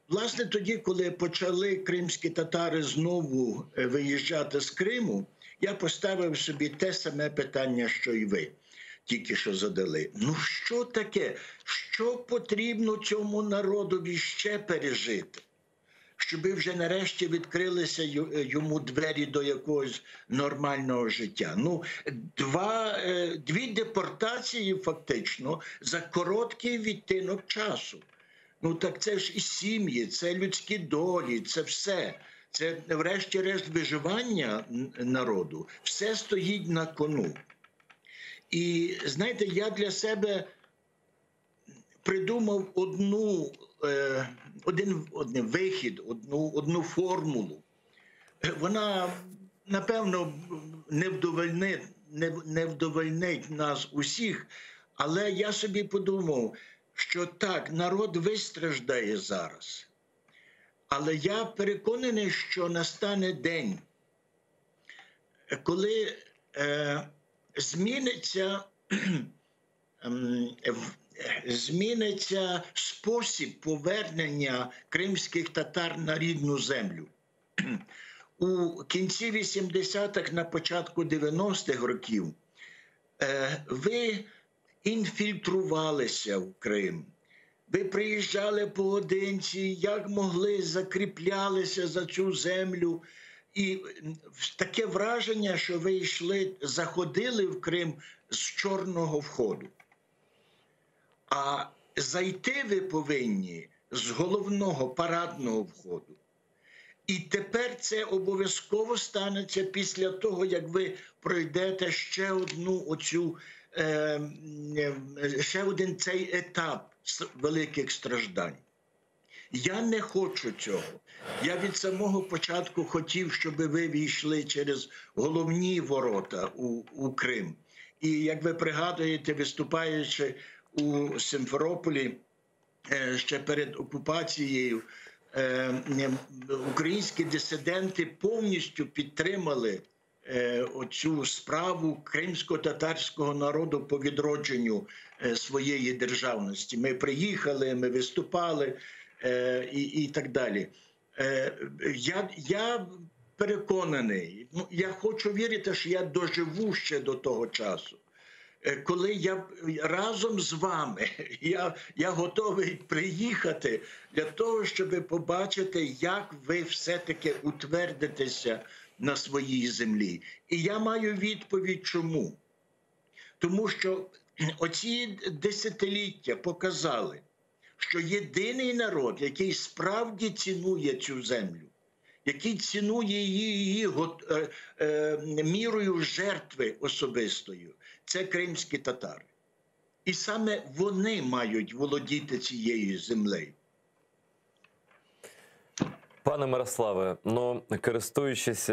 Власне, тоді, коли почали кримські татари знову виїжджати з Криму, я поставив собі те саме питання, що і ви тільки що задали. Ну що таке? Що потрібно цьому народові ще пережити? Щоб вже нарешті відкрилися йому двері до якогось нормального життя. Ну, дві депортації фактично за короткий відтинок часу. Ну так це ж і сім'ї, це людські долі, це все. Це врешті-решт виживання народу. Все стоїть на кону. І знаєте, я для себе придумав один вихід, одну формулу. Вона, напевно, не вдовольнить нас усіх, але я собі подумав, що так, народ вистраждає зараз. Але я переконаний, що настане день, коли зміниться спосіб повернення кримських татар на рідну землю. У кінці 80-х, на початку 90-х років ви інфільтрувалися в Крим. Ви приїжджали поодинці, як могли, закріплялися за цю землю. І таке враження, що ви заходили в Крим з чорного входу. А зайти ви повинні з головного парадного входу. І тепер це обов'язково станеться після того, як ви пройдете ще один цей етап великих страждань. Я не хочу цього. Я від самого початку хотів, щоб ви війшли через головні ворота у Крим. І, як ви пригадуєте, виступаючи у Сімферополі ще перед окупацією, українські дисиденти повністю підтримали оцю справу кримсько-татарського народу по відродженню своєї державності. Ми приїхали, ми виступали і так далі. Я переконаний, я хочу вірити, що я доживу ще до того часу, коли я разом з вами, я готовий приїхати для того, щоб побачити, як ви все-таки утвердитеся на своїй землі. І я маю відповідь, чому. Тому що оці десятиліття показали, що єдиний народ, який справді цінує цю землю, який цінує її мірою жертви особистою, це кримські татари. І саме вони мають володіти цією землею. Пане Мирославе, користуючись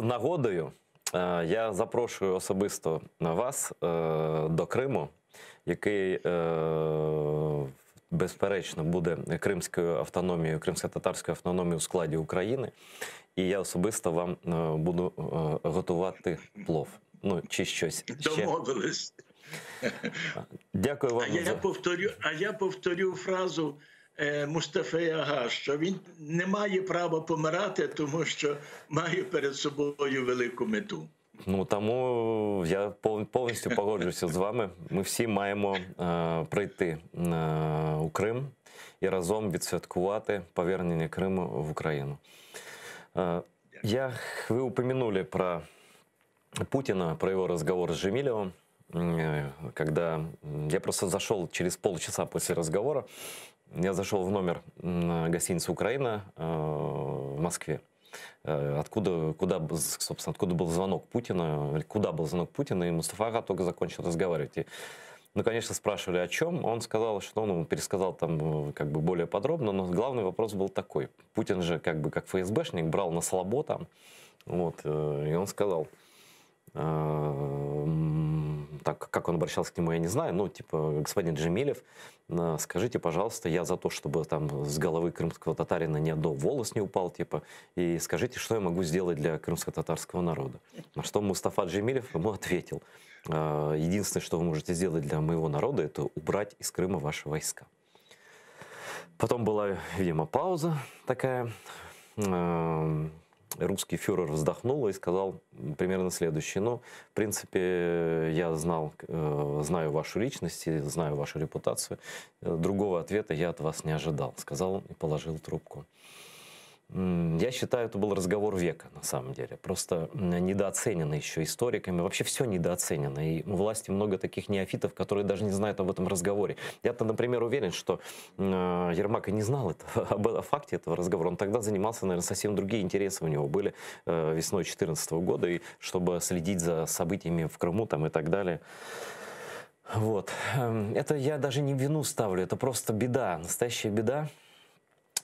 нагодою, я запрошую особисто вас до Криму, який, безперечно, буде кримською автономією, кримсько-татарською автономією у складі України. І я особисто вам буду готувати плов. Чи щось ще. Домовились. Дякую вам. Я повторю фразу Мустафи Ага, що він не має права помирати, тому що має перед собою велику мету. Тому я повністю погоджуюся з вами. Ми всі маємо прийти у Крим і разом відсвяткувати повернення Криму в Україну. Вы упомянули про Путина, про его разговор с Джемилевым, когда я просто зашел через полчаса после разговора, я зашел в номер гостиницы «Украина» в Москве, откуда был звонок Путина, куда был звонок Путина, и Мустафа Ага только закончил разговаривать. И, конечно, спрашивали, о чем. Он сказал, что он пересказал там более подробно, но главный вопрос был такой. Путин же как ФСБшник брал на слабо там, и он сказал, так как он обращался к нему, я не знаю, господин Джемилев, скажите, пожалуйста, я за то, чтобы там с головы крымского татарина ни одно волос не упал, и скажите, что я могу сделать для крымско-татарского народа. На что Мустафа Джемилев ему ответил, единственное, что вы можете сделать для моего народа, это убрать из Крыма ваши войска. Потом была, видимо, пауза такая. Русский фюрер вздохнул и сказал примерно следующее. Ну, в принципе, я знаю вашу личность и знаю вашу репутацию. Другого ответа я от вас не ожидал. Сказал и положил трубку. Я считаю, это был разговор века, на самом деле. Просто недооценено еще историками. Вообще все недооценено. И у власти много таких неофитов, которые даже не знают об этом разговоре. Я-то, например, уверен, что Ермак и не знал о факте этого разговора. Он тогда занимался, наверное, совсем другие интересы у него были весной 2014 года, и чтобы следить за событиями в Крыму там, и так далее. Вот. Это я даже не вину ставлю, это просто беда, настоящая беда,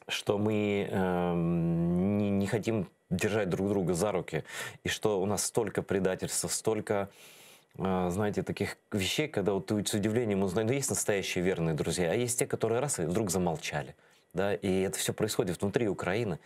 что мы не хотим держать друг друга за руки, и что у нас столько предательства, столько, знаете, таких вещей, когда вот ты с удивлением узнаешь, ну, есть настоящие верные друзья, а есть те, которые раз и вдруг замолчали, да, и это все происходит внутри Украины.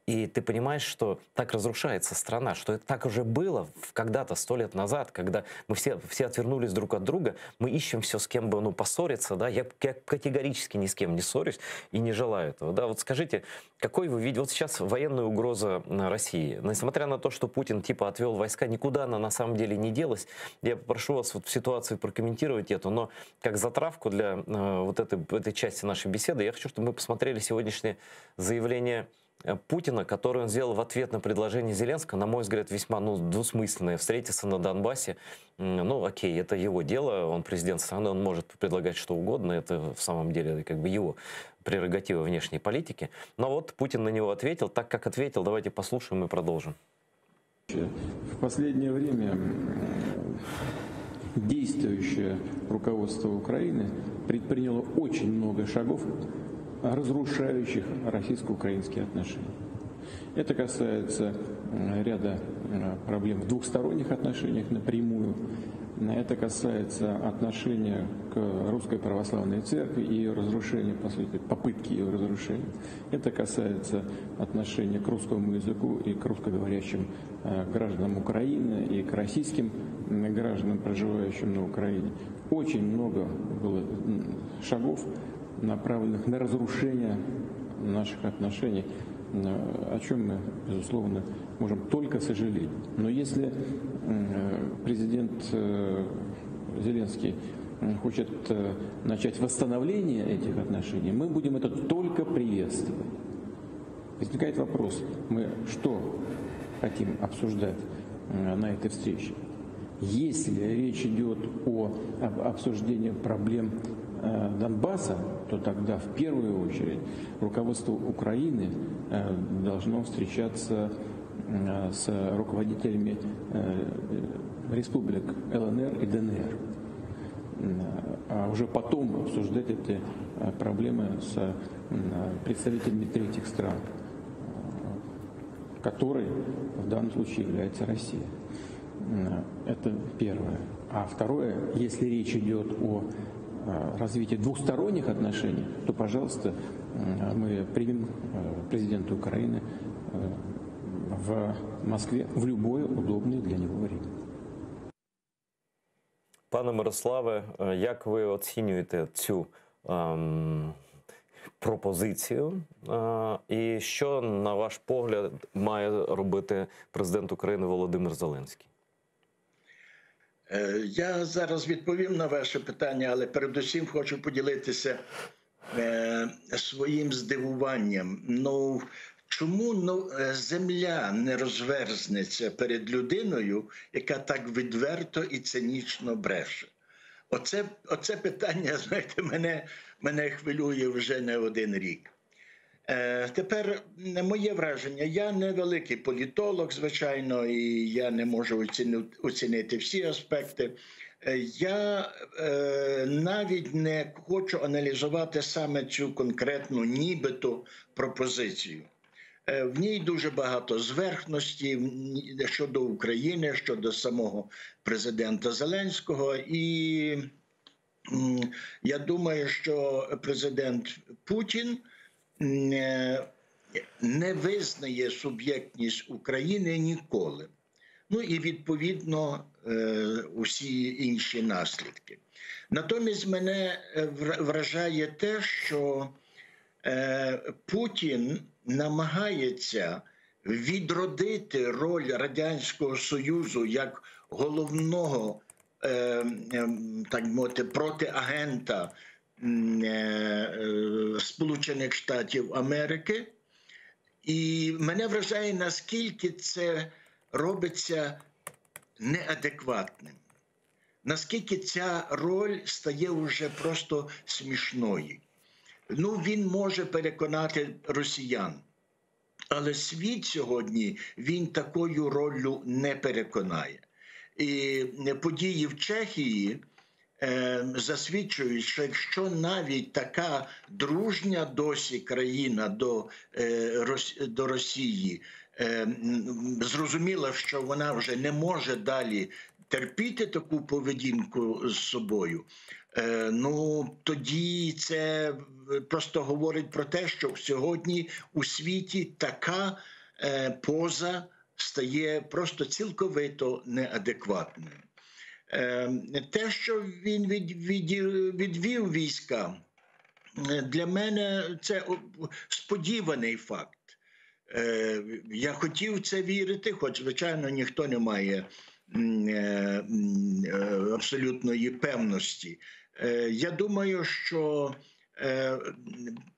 И ты понимаешь, что так разрушается страна, что это так уже было когда-то, 100 лет назад, когда мы все отвернулись друг от друга, мы ищем все, с кем бы поссориться, да, я категорически ни с кем не ссорюсь и не желаю этого, да, вот скажите, какой вы видите, вот сейчас военная угроза России, несмотря на то, что Путин типа отвел войска, никуда она на самом деле не делась, я попрошу вас вот в ситуации прокомментировать это, но как затравку для вот этой части нашей беседы, я хочу, чтобы мы посмотрели сегодняшнее заявление Путина, который он сделал в ответ на предложение Зеленского, на мой взгляд, весьма двусмысленное, встретиться на Донбассе. Ну, окей, это его дело, он президент страны, он может предлагать что угодно, это в самом деле как бы его прерогатива внешней политики. Но вот Путин на него ответил, так как ответил, давайте послушаем и продолжим. В последнее время действующее руководство Украины предприняло очень много шагов, разрушающих российско-украинские отношения. Это касается ряда проблем в двухсторонних отношениях напрямую. Это касается отношения к Русской Православной Церкви и ее разрушения, по сути, попытки ее разрушения. Это касается отношения к русскому языку и к русскоговорящим гражданам Украины и к российским гражданам, проживающим на Украине. Очень много было шагов, направленных на разрушение наших отношений, о чем мы, безусловно, можем только сожалеть. Но если президент Зеленский хочет начать восстановление этих отношений, мы будем это только приветствовать. Возникает вопрос, мы что хотим обсуждать на этой встрече? Если речь идет об обсуждении проблем Донбасса, то тогда в первую очередь руководство Украины должно встречаться с руководителями республик ЛНР и ДНР, а уже потом обсуждать эти проблемы с представителями третьих стран, которой в данном случае является Россия. Это первое. А второе, если речь идет о развитии двухсторонних отношений, то, пожалуйста, мы примем президента Украины в Москве в любое удобное для него время. Пане Мирославе, як ви оцінюєте цю пропозицію? І що, на ваш погляд, має робити президент України Володимир Зеленський? Я зараз відповім на ваше питання, але передусім хочу поділитися своїм здивуванням. Ну, чому земля не розверзнеться перед людиною, яка так відверто і цинічно бреше? Оце питання, знаєте, мене хвилює вже не один рік. Тепер моє враження, я не великий політолог, звичайно, і я не можу оцінити всі аспекти. Я навіть не хочу аналізувати саме цю конкретну нібито пропозицію. В ній дуже багато зверхності щодо України, щодо самого президента Зеленського. І я думаю, що президент Путін не визнає суб'єктність України ніколи. Ну і, відповідно, усі інші наслідки. Натомість мене вражає те, що Путін намагається відродити роль Радянського Союзу як головного, так мовити, протиагента Сполучених Штатів Америки. І мене вражає, наскільки це робиться неадекватним. Наскільки ця роль стає вже просто смішною. Ну, він може переконати росіян. Але світ сьогодні, він такою роллю не переконає. І події в Чехії засвідчують, що якщо навіть така дружня досі країна до Росії зрозуміла, що вона вже не може далі терпіти таку поведінку з собою, ну, тоді це просто говорить про те, що сьогодні у світі така поза стає просто цілковито неадекватною. Те, що він відвів війська, для мене це сподіваний факт. Я хотів це вірити, хоч, звичайно, ніхто не має абсолютної певності. Я думаю, що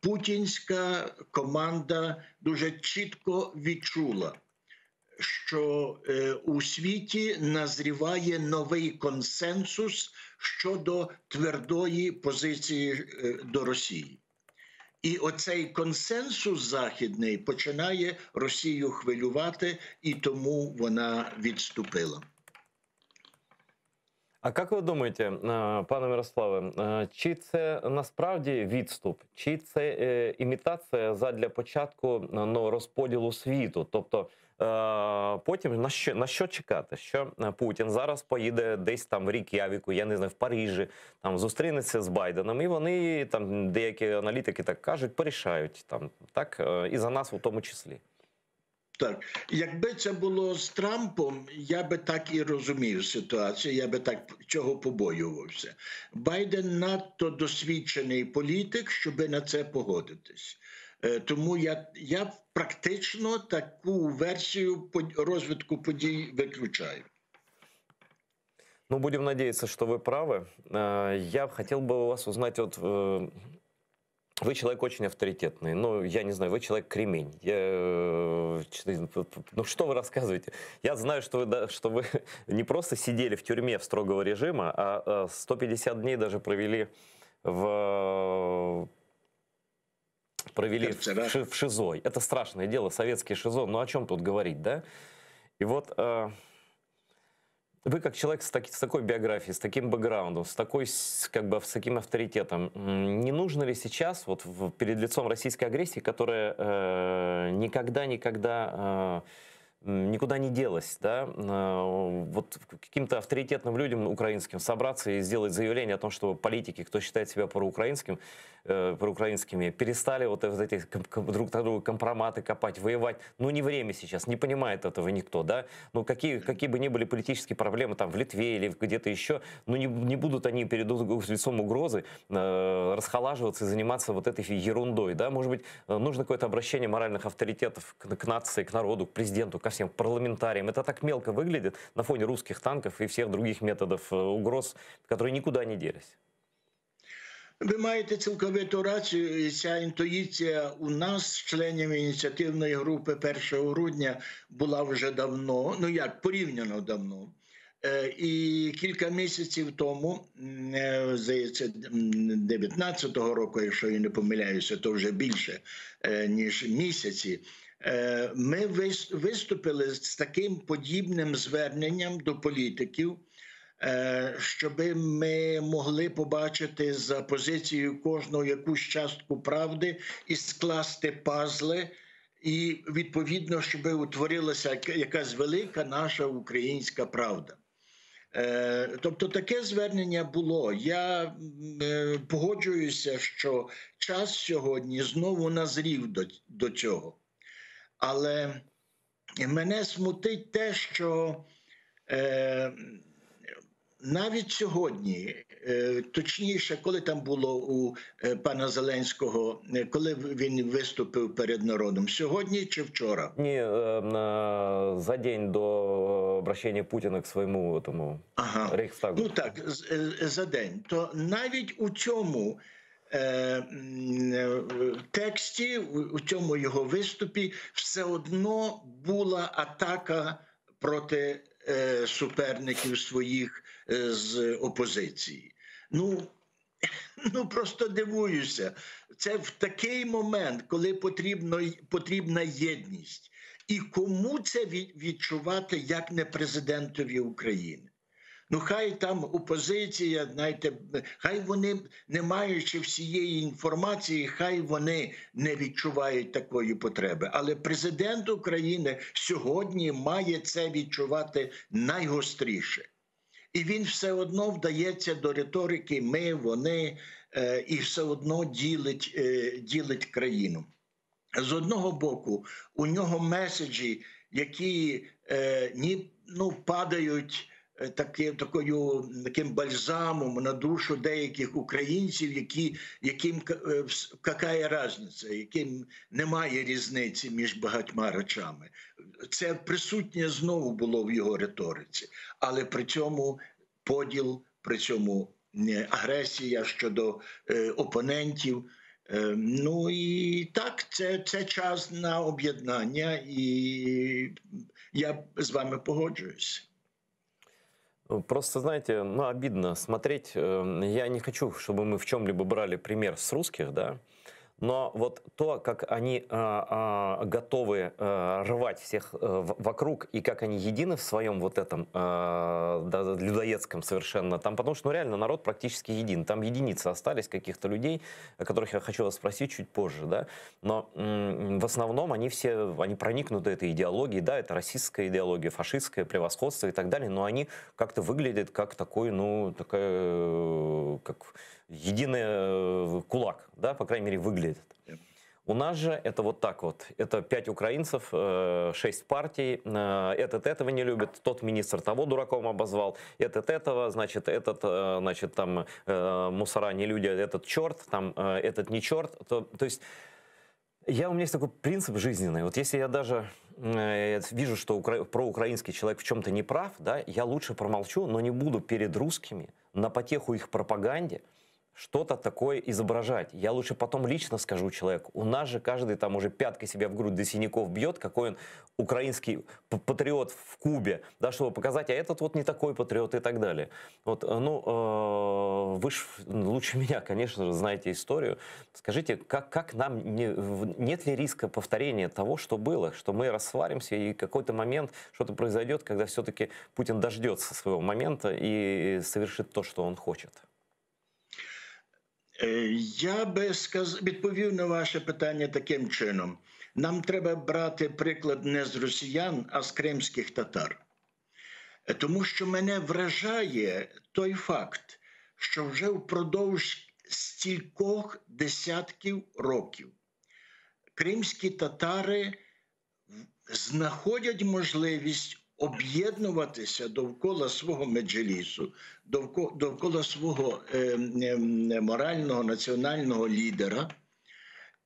путінська команда дуже чітко відчула, що у світі назріває новий консенсус щодо твердої позиції до Росії. І оцей консенсус західний починає Росію хвилювати, і тому вона відступила. А як ви думаєте, пане Мирославе, чи це насправді відступ, чи це імітація задля початку розподілу світу? Тобто потім на що чекати? Що Путін зараз поїде десь там в Рейк'явіку, я не знаю, в Парижі, там зустрінеться з Байденом, і вони, там деякі аналітики так кажуть, порішають, там, так, і за нас у тому числі. Так, якби це було з Трампом, я би так і розумів ситуацію, я би так чого побоювався. Байден надто досвідчений політик, щоби на це погодитись. Тому я практично таку версію розвитку подій виключаю. Ну, будем надеяться, что вы правы. Я хотел бы у вас узнать, вот вы человек очень авторитетный, ну, я не знаю, вы человек кремень. Ну, что вы рассказываете? Я знаю, что вы не просто сидели в тюрьме строгого режима, а 150 дней даже провели в ШИЗО. Это страшное дело, советские ШИЗО. Ну, о чем тут говорить, да? И вот вы как человек с такой биографией, с таким бэкграундом, с таким авторитетом, не нужно ли сейчас, вот перед лицом российской агрессии, которая никуда не делась, да, вот каким-то авторитетным людям украинским собраться и сделать заявление о том, что политики, кто считает себя проукраинскими, перестали вот эти друг на друга компроматы копать, воевать. Ну, не время сейчас, не понимает этого никто, да. Ну, какие бы ни были политические проблемы там в Литве или где-то еще, ну, не будут они перед лицом угрозы расхолаживаться и заниматься вот этой ерундой, да. Может быть, нужно какое-то обращение моральных авторитетов к нации, к народу, к президенту, ко всем парламентариям. Это так мелко выглядит на фоне русских танков и всех других методов угроз, которые никуда не делись. Ви маєте цілковиту рацію, і ця інтуїція у нас, членів ініціативної групи 1 грудня, була вже давно, ну як, порівняно давно. І кілька місяців тому, здається, 19-го року, якщо я не помиляюся, то вже більше, ніж місяці, ми виступили з таким подібним зверненням до політиків, щоб ми могли побачити за позицією кожного якусь частку правди і скласти пазли, і відповідно, щоб утворилася якась велика наша українська правда. Тобто таке звернення було. Я погоджуюся, що час сьогодні знову назрів до цього. Але мене смутить те, що навіть сьогодні, точніше, коли там було у пана Зеленського, коли він виступив перед народом, сьогодні чи вчора? Не, за день до обращения Путина к своему этому Рейхстагу. Ну так, за день. То навіть у цьому тексті, у цьому його виступі все одно була атака проти суперників своїх з опозиції. Ну, просто дивуюся. Це в такий момент, коли потрібна єдність. І кому це відчувати, як не президентові України? Ну, хай там опозиція, знаєте, хай вони, не маючи всієї інформації, хай вони не відчувають такої потреби. Але президент України сьогодні має це відчувати найгостріше. І він все одно вдається до риторики «ми», «вони» і все одно ділить країну. З одного боку, у нього меседжі, які падають таким бальзамом на душу деяких українців, яким яка різниця, яким немає різниці між багатьма речами. Це присутнє знову було в його риториці, але при цьому поділ, при цьому агресія щодо опонентів. Ну і так, це час на об'єднання, і я з вами погоджуюсь. Просто, знаете, обидно смотреть. Я не хочу, чтобы мы в чем-либо брали пример с русских, да, но вот то, как они готовы рвать всех вокруг, и как они едины в своем вот этом людоедском совершенно, там, потому что, реально, народ практически един. Там единицы остались каких-то людей, о которых я хочу вас спросить чуть позже, да, но в основном они проникнуты этой идеологией, да, это российская идеология, фашистское превосходство и так далее, но они как-то выглядят как такой, как единый кулак, да, по крайней мере, выглядит. У нас же это вот так вот. Это 5 украинцев, 6 партий. Этот этого не любит, тот министр того дураком обозвал, этот этого, значит, там мусора не люди, этот черт, там этот не черт. То есть у меня есть такой принцип жизненный. Вот если я даже вижу, что проукраинский человек в чем-то не прав, да, я лучше промолчу, но не буду перед русскими на потеху их пропаганде что-то такое изображать. Я лучше потом лично скажу человеку. У нас же каждый там уже пяткой себя в грудь до синяков бьет, какой он украинский патриот в Кубе, да, чтобы показать, а этот вот не такой патриот и так далее. Вот, вы же лучше меня, конечно же, знаете историю. Скажите, как нам, нет ли риска повторения того, что было, что мы рассваримся и какой-то момент что-то произойдет, когда все-таки Путин дождется своего момента и совершит то, что он хочет? Я би відповів на ваше питання таким чином. Нам треба брати приклад не з росіян, а з кримських татар. Тому що мене вражає той факт, що вже впродовж стількох десятків років кримські татари знаходять можливість об'єднуватися довкола свого меджлісу, довкола свого морального національного лідера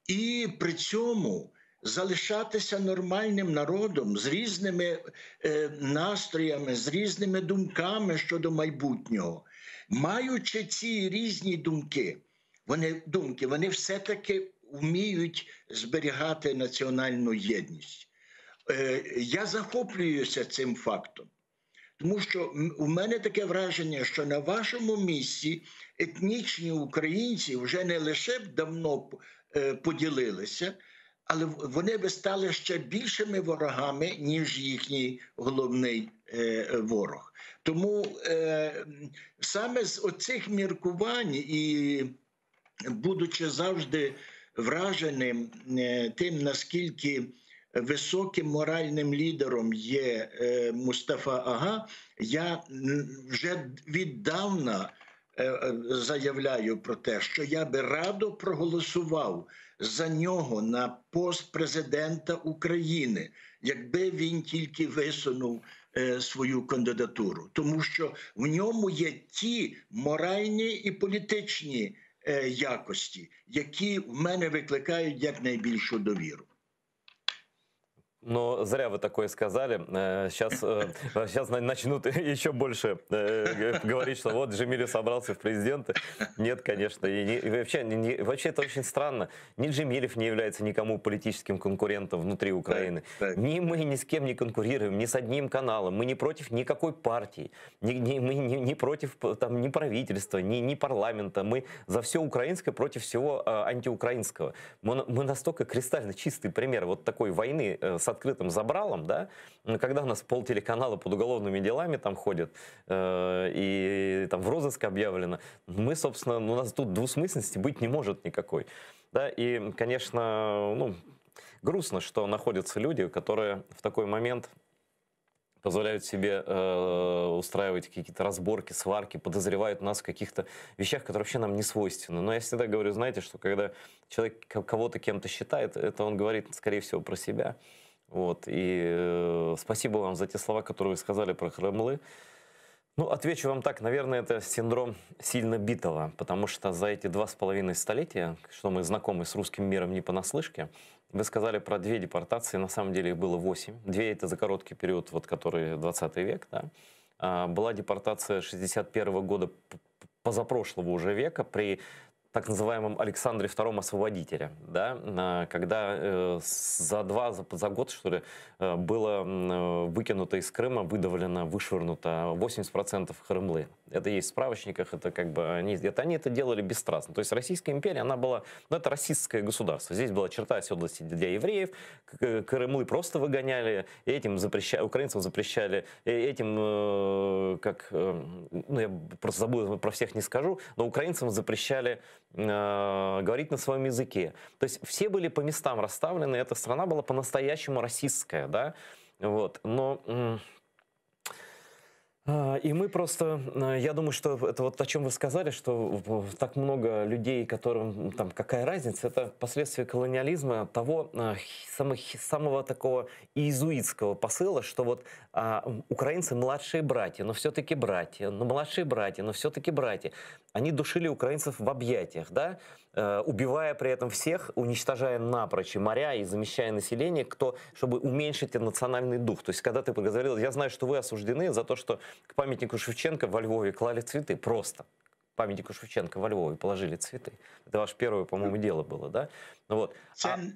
і при цьому залишатися нормальним народом з різними настроями, з різними думками щодо майбутнього. Маючи ці різні думки, вони все-таки вміють зберігати національну єдність. Я захоплююся цим фактом, тому що у мене таке враження, що на вашому місці етнічні українці вже не лише б давно поділилися, але вони би стали ще більшими ворогами, ніж їхній головний ворог. Тому саме з оцих міркувань і будучи завжди враженим тим, наскільки високим моральним лідером є Мустафа Ага, я вже віддавна заявляю про те, що я би радо проголосував за нього на пост президента України, якби він тільки висунув свою кандидатуру, тому що в ньому є ті моральні і політичні якості, які в мене викликають якнайбільшу довіру. Но зря вы такое сказали. Сейчас начнут еще больше говорить, что вот Джемилев собрался в президенты. Нет, конечно. И вообще это очень странно. Ни Джемилев не является никому политическим конкурентом внутри Украины. Ни мы ни с кем не конкурируем, ни с одним каналом. Мы не против никакой партии. Мы не против там, ни правительства, ни парламента. Мы за все украинское против всего антиукраинского. Мы настолько кристально чистый пример вот такой войны с открытым забралом, да, когда у нас полтелеканала под уголовными делами там ходят и там в розыск объявлено, мы, собственно, у нас тут двусмысленности быть не может никакой. Да, и, конечно, ну, грустно, что находятся люди, которые в такой момент позволяют себе устраивать какие-то разборки, сварки, подозревают нас в каких-то вещах, которые вообще нам не свойственны. Но я всегда говорю, знаете, что когда человек кого-то кем-то считает, это он говорит, скорее всего, про себя. Вот. И спасибо вам за те слова, которые вы сказали про Кремлы. Ну, отвечу вам так, наверное, это синдром сильно битого, потому что за эти 2,5 столетия, что мы знакомы с русским миром не понаслышке, вы сказали про 2 депортации, на самом деле их было 8. 2 это за короткий период, вот, который 20 век, да. Была депортация 61 года позапрошлого уже века при так называемом Александре II Освободителе, да, когда за год, что ли, было выкинуто из Крыма, выдавлено, вышвырнуто 80% Крымлы. Это есть в справочниках, это как бы они это делали бесстрастно. То есть Российская империя, она была, ну, это расистское государство. Здесь была черта оседлости для евреев, Крымлы просто выгоняли, этим украинцам запрещали, этим, ну, я просто забыл, про всех не скажу, но украинцам запрещали говорить на своем языке. То есть все были по местам расставлены, эта страна была по-настоящему расистская, да, вот, но... И мы просто, я думаю, что это вот о чем вы сказали, что так много людей, которым там какая разница, это последствия колониализма, того самого такого иезуитского посыла, что вот украинцы младшие братья, но все-таки братья, но младшие братья, но все-таки братья. Они душили украинцев в объятиях, да, убивая при этом всех, уничтожая напрочь моря и замещая население, чтобы уменьшить национальный дух. То есть, когда ты говорил, я знаю, что вы осуждены за то, что к памятнику Шевченко во Львове клали цветы, просто. Памятнику Шевченко во Львові положили цвіти. Це ваше перше, по-моєму, діло було, да? Вот.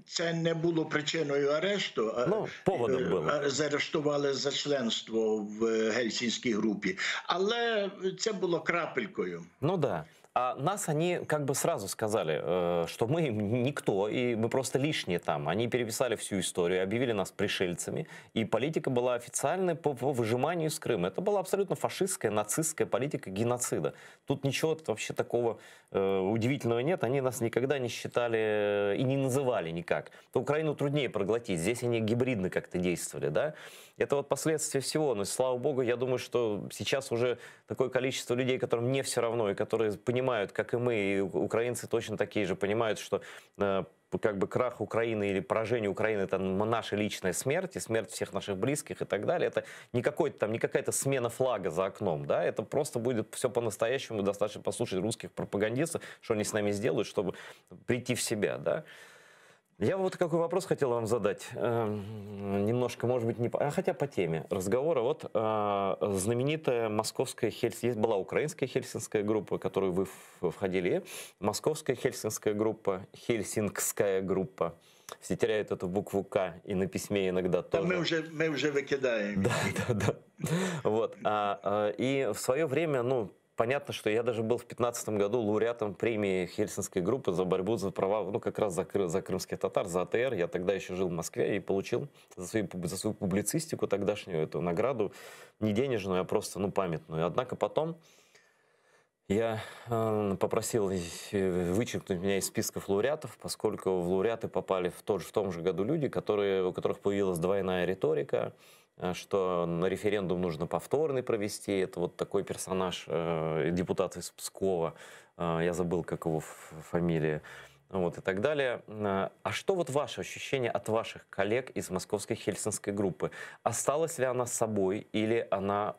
Це не було причиною арешту, ну, поводом було. Заарештували за членство в Гельсінській групі. Але це було крапелькою. Ну да. А нас они как бы сразу сказали, что мы никто, и мы просто лишние там. Они переписали всю историю, объявили нас пришельцами, и политика была официальной по выжиманию из Крыма. Это была абсолютно фашистская, нацистская политика геноцида. Тут ничего вообще такого удивительного нет. Они нас никогда не считали и не называли никак. То Украину труднее проглотить. Здесь они гибридно как-то действовали, да. Это вот последствия всего. Но, слава богу, я думаю, что сейчас уже такое количество людей, которым не все равно, и которые понимают, как и мы, и украинцы точно такие же, понимают, что как бы крах Украины или поражение Украины — это наша личная смерть, и смерть всех наших близких и так далее. Это не какая-то смена флага за окном, да, это просто будет все по-настоящему, достаточно послушать русских пропагандистов, что они с нами сделают, чтобы прийти в себя, да. Я вот какой вопрос хотел вам задать, немножко, может быть, хотя по теме разговора. Вот знаменитая московская была украинская хельсинская группа, в которую вы входили, московская хельсинская группа, хельсинкская группа. Все теряют эту букву К и на письме иногда тоже. Мы уже выкидаем. Да. Вот. И в свое время, ну, понятно, что я даже был в 2015 году лауреатом премии Хельсинской группы за борьбу за права, ну, как раз за крымских татар, за АТР. Я тогда еще жил в Москве и получил за свою публицистику тогдашнюю эту награду, не денежную, а просто, ну, памятную. Однако потом я попросил вычеркнуть меня из списков лауреатов, поскольку в лауреаты попали в том же году люди, у которых появилась двойная риторика, что на референдум нужно повторный провести. Это вот такой персонаж, депутат из Пскова, я забыл, как его фамилия. вот, и так далее. А что вот ваше ощущение от ваших коллег из московской хельсинской группы? Осталась ли она с собой или она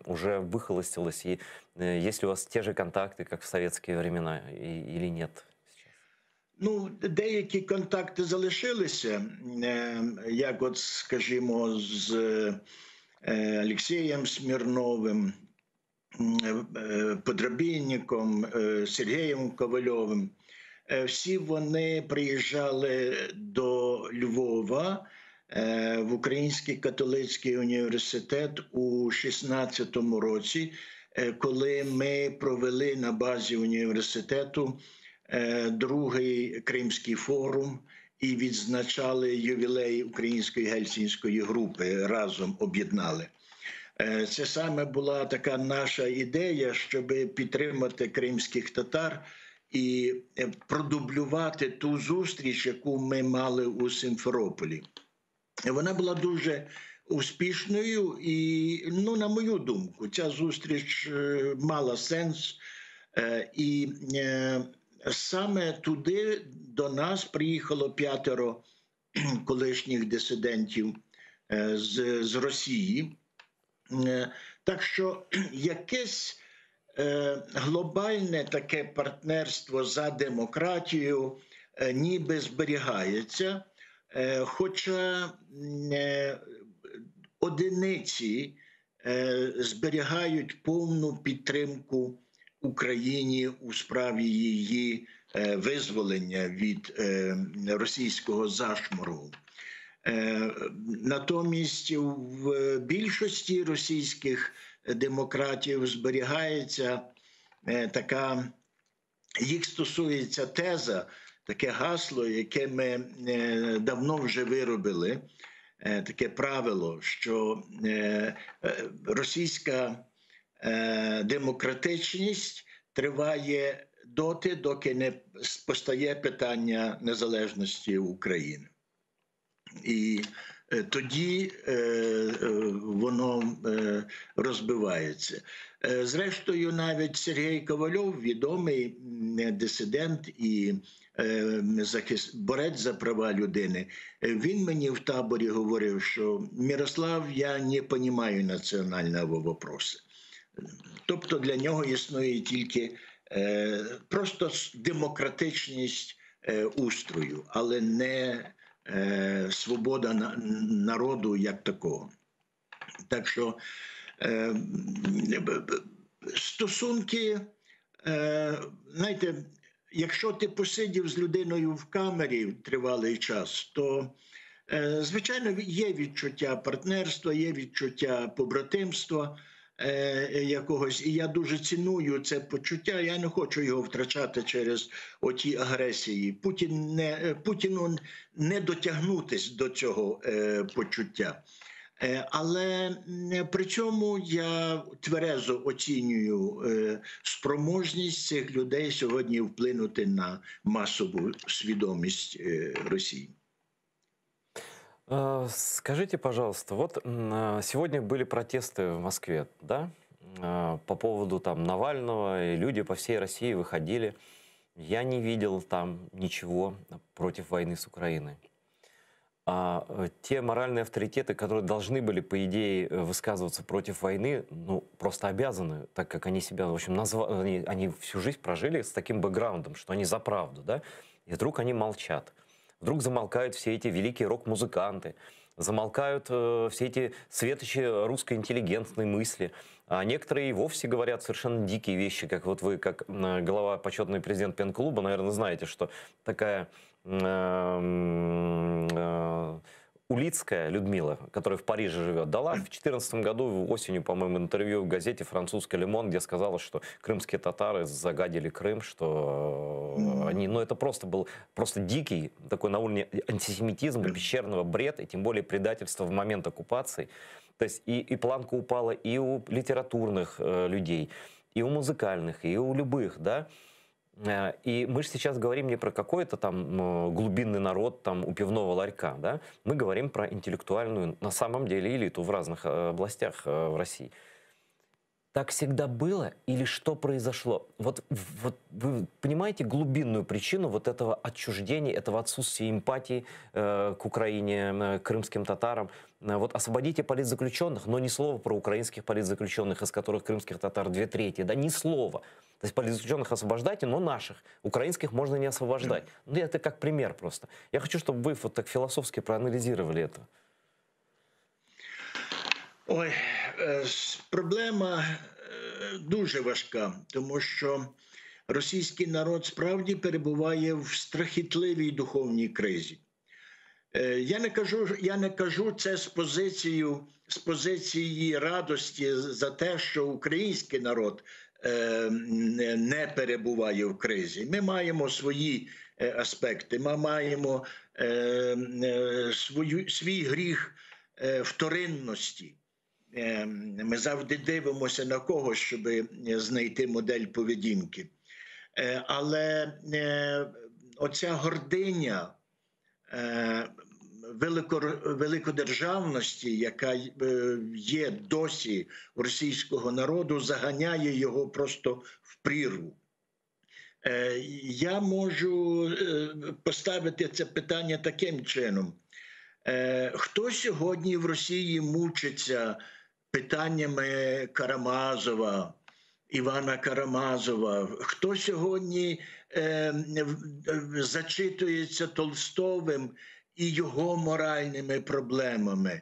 уже выхолостилась? И есть ли у вас те же контакты, как в советские времена, или нет? Ну, деякі контакти залишилися, як от, скажімо, з Олексієм Смірновим, Подробінником, Сергієм Ковальовим. Всі вони приїжджали до Львова в Український католицький університет у 16-му році, коли ми провели на базі університету другий Кримський форум і відзначали ювілей Української гельсінської групи, разом об'єднали. Це саме була така наша ідея, щоб підтримати кримських татар і продублювати ту зустріч, яку ми мали у Сімферополі. Вона була дуже успішною і, ну, на мою думку, ця зустріч мала сенс. І саме туди до нас приїхало 5 колишніх дисидентів з Росії. Так що якесь глобальне таке партнерство за демократію ніби зберігається, хоча одиниці зберігають повну підтримку Україні у справі її визволення від російського зашморгу. Натомість в більшості російських демократів зберігається така, їх стосується теза, таке гасло, яке ми давно вже виробили, таке правило, що російська демократичність триває доти, доки не постає питання незалежності України. І тоді воно розбивається. Зрештою, навіть Сергій Ковальов, відомий дисидент і борець за права людини, він мені в таборі говорив, що «Мирослав, я не розумію національного вопросу». Тобто для нього існує тільки просто демократичність устрою, але не свобода народу як такого. Так що стосунки, знаєте, якщо ти посидів з людиною в камері тривалий час, то, звичайно, є відчуття партнерства, є відчуття побратимства якогось, і я дуже ціную це почуття, я не хочу його втрачати через оті агресії. Путіну не дотягнутись до цього почуття. Але при цьому я тверезо оцінюю спроможність цих людей сьогодні вплинути на масову свідомість Росії. Скажите, пожалуйста, вот сегодня были протесты в Москве, да, по поводу там Навального, и люди по всей России выходили. Я не видел там ничего против войны с Украиной. А те моральные авторитеты, которые должны были, по идее, высказываться против войны, ну, просто обязаны, так как они себя, в общем, они всю жизнь прожили с таким бэкграундом, что они за правду, да, и вдруг они молчат. Вдруг замолкают все эти великие рок-музыканты, замолкают все эти светочи русской интеллигентной мысли. А некоторые и вовсе говорят совершенно дикие вещи, как вот вы, как глава, почетный президент пен-клуба, наверное, знаете, что такая Улицкая Людмила, которая в Париже живет, дала в 2014 году осенью, по-моему, интервью в газете французской «Le Monde», где сказала, что крымские татары загадили Крым, что они, ну это просто был дикий, такой на уровне антисемитизма, пещерного бред, и тем более предательства в момент оккупации. То есть и планка упала и у литературных людей, и у музыкальных, и у любых, да. И мы же сейчас говорим не про какой-то там глубинный народ там у пивного ларька, да? Мы говорим про интеллектуальную, на самом деле, элиту в разных областях в России. Так всегда было или что произошло? Вот вы понимаете глубинную причину вот этого отчуждения, этого отсутствия эмпатии к Украине, к крымским татарам? Вот освободите политзаключенных, но ни слова про украинских политзаключенных, из которых крымских татар 2/3, да, ни слова. То есть политзаключенных освобождайте, но наших. Украинских можно не освобождать. Ну, это как пример просто. Я хочу, чтобы вы вот так философски проанализировали это. Ой, проблема дуже важка, тому що російський народ справді перебуває в страхітливій духовній кризі. Я не кажу це з позиції радості за те, що український народ не перебуває в кризі. Ми маємо свої аспекти, ми маємо свій гріх вторинності. Ми завжди дивимося на когось, щоб знайти модель поведінки. Але оця гординя великодержавності, яка є досі у російського народу, заганяє його просто в прірву. Я можу поставити це питання таким чином. Хто сьогодні в Росії мучиться питаннями Карамазова, Івана Карамазова? Хто сьогодні зачитується Толстовим і його моральними проблемами?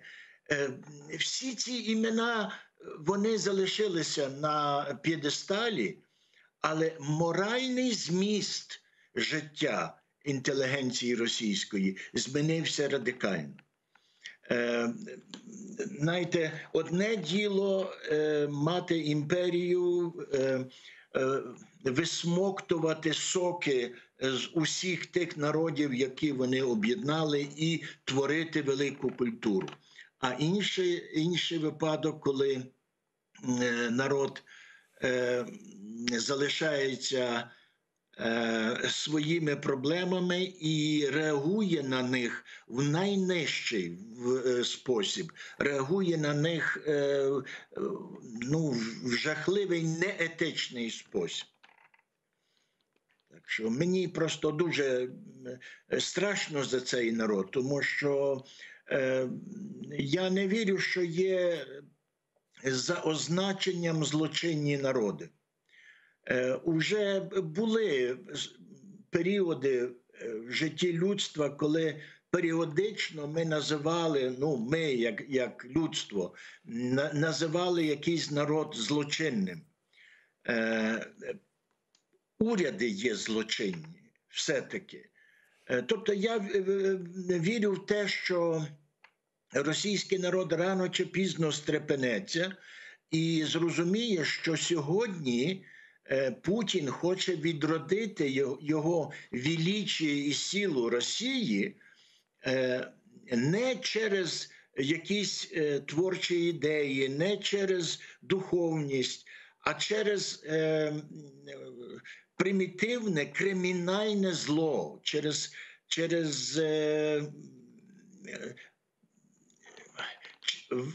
Всі ці імена, вони залишилися на п'єдесталі, але моральний зміст життя інтелігенції російської змінився радикально. Знаєте, одне діло мати імперію, висмоктувати соки з усіх тих народів, які вони об'єднали, і творити велику культуру. А інший випадок, коли народ залишається своїми проблемами і реагує на них в найнижчий спосіб, реагує на них в жахливий неетичний спосіб. Так що мені просто дуже страшно за цей народ, тому що я не вірю, що є за означенням злочинні народи. Уже були періоди в житті людства, коли періодично ми називали, ми як людство, називали якийсь народ злочинним. Уряди є злочинні, все-таки. Тобто я вірю в те, що російський народ рано чи пізно стрепенеться і зрозуміє, що сьогодні Путін хоче відродити його величіє і силу Росії не через якісь творчі ідеї, не через духовність, а через примітивне кримінальне зло, через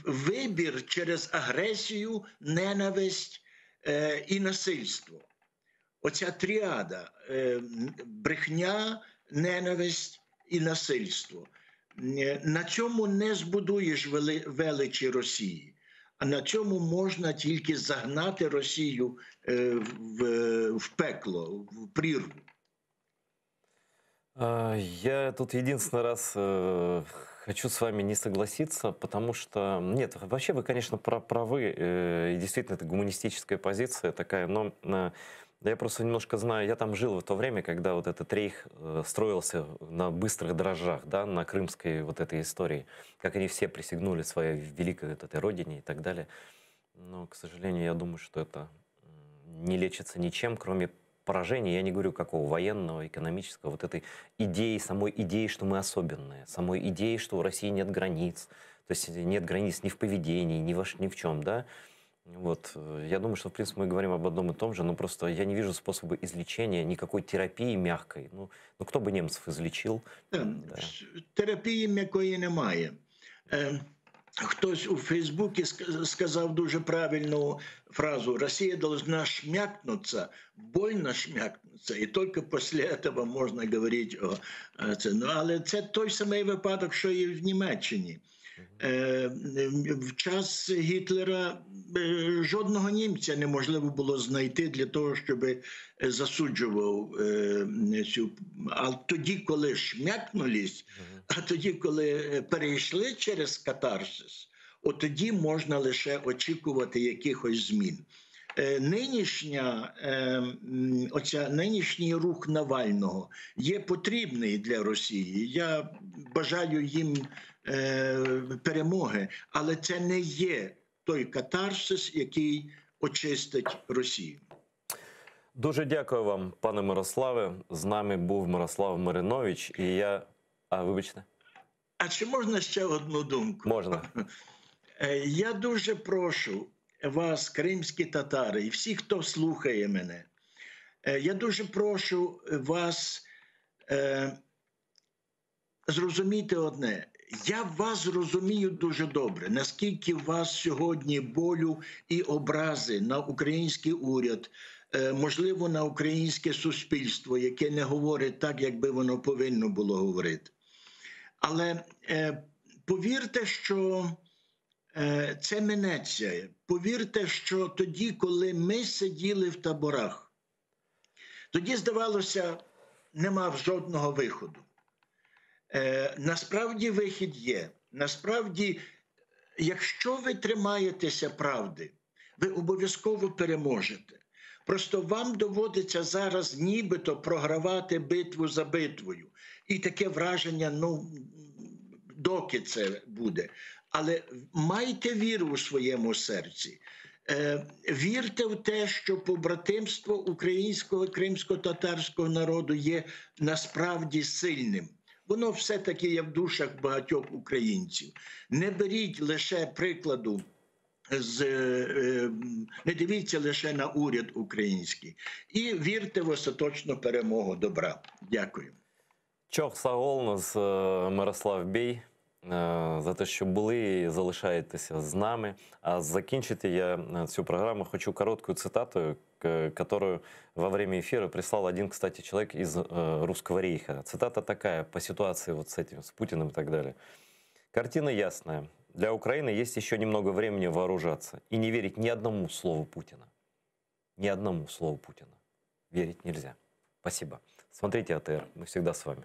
вибір, через агресію, ненависть і насильство. Оця тріада – брехня, ненависть і насильство. На цьому не збудуєш величі Росії, а на цьому можна тільки загнати Росію в пекло, в прірву. Я тут единственный раз хочу с вами не согласиться, потому что, нет, вообще вы, конечно, правы, и действительно это гуманистическая позиция такая, но я просто немножко знаю, я там жил в то время, когда вот этот рейх строился на быстрых дрожжах, да, на крымской вот этой истории, как они все присягнули своей великой вот этой родине и так далее. Но, к сожалению, я думаю, что это не лечится ничем, кроме поражения, я не говорю какого, военного, экономического, вот этой идеи, самой идеи, что мы особенные, самой идеи, что у России нет границ, то есть нет границ ни в поведении, ни в чем, да. Вот. Я думаю, что, в принципе, мы говорим об одном и том же, но просто я не вижу способа излечения, никакой терапии мягкой. Ну кто бы немцев излечил? Терапії м'якої немає. хтось у Фейсбуці сказав дуже правильну фразу: «Росія должна шмякнуться, больно шмякнуться, і тільки після цього можна говорити о це». Ну, але це той самий випадок, що і в Німеччині. В час Гітлера жодного німця неможливо було знайти для того, щоб засуджував цю. А тоді, коли шмякнулись, а тоді, коли перейшли через катарсис, от тоді можна лише очікувати якихось змін. Нинішній рух Навального є потрібний для Росії. Я бажаю їм перемоги, але це не є той катарсис, який очистить Росію. Дуже дякую вам, пане Мирославе. З нами був Мирослав Маринович, і я... вибачте. А чи можна ще одну думку? Можна. Я дуже прошу вас, кримські татари, і всі, хто слухає мене, я дуже прошу вас зрозуміти одне. Я вас розумію дуже добре, наскільки у вас сьогодні болю і образи на український уряд, можливо, на українське суспільство, яке не говорить так, як би воно повинно було говорити. Але повірте, що це минеться. Повірте, що тоді, коли ми сиділи в таборах, тоді, здавалося, нема жодного виходу. Насправді вихід є. Насправді, якщо ви тримаєтеся правди, ви обов'язково переможете. Просто вам доводиться зараз нібито програвати битву за битвою. І таке враження, ну, доки це буде. Але майте віру у своєму серці. Вірте в те, що побратимство українського, кримсько-татарського народу є насправді сильним. Воно все-таки є в душах багатьох українців. Не беріть лише прикладу, не дивіться лише на уряд український. І вірте в остаточну перемогу добра. Дякую. Чох Саголнос, Мирослав Бей, за те, що були і залишаєтеся з нами. А закінчити я цю программу хочу короткую цитату, которую во время эфира прислал один, кстати, человек из Русского рейха. Цитата такая, по ситуации вот с этим, с Путиным и так далее. «Картина ясная. Для Украины есть еще немного времени вооружаться и не верить ни одному слову Путина. Ни одному слову Путина. Верить нельзя». Спасибо. Смотрите АТР. Мы всегда с вами.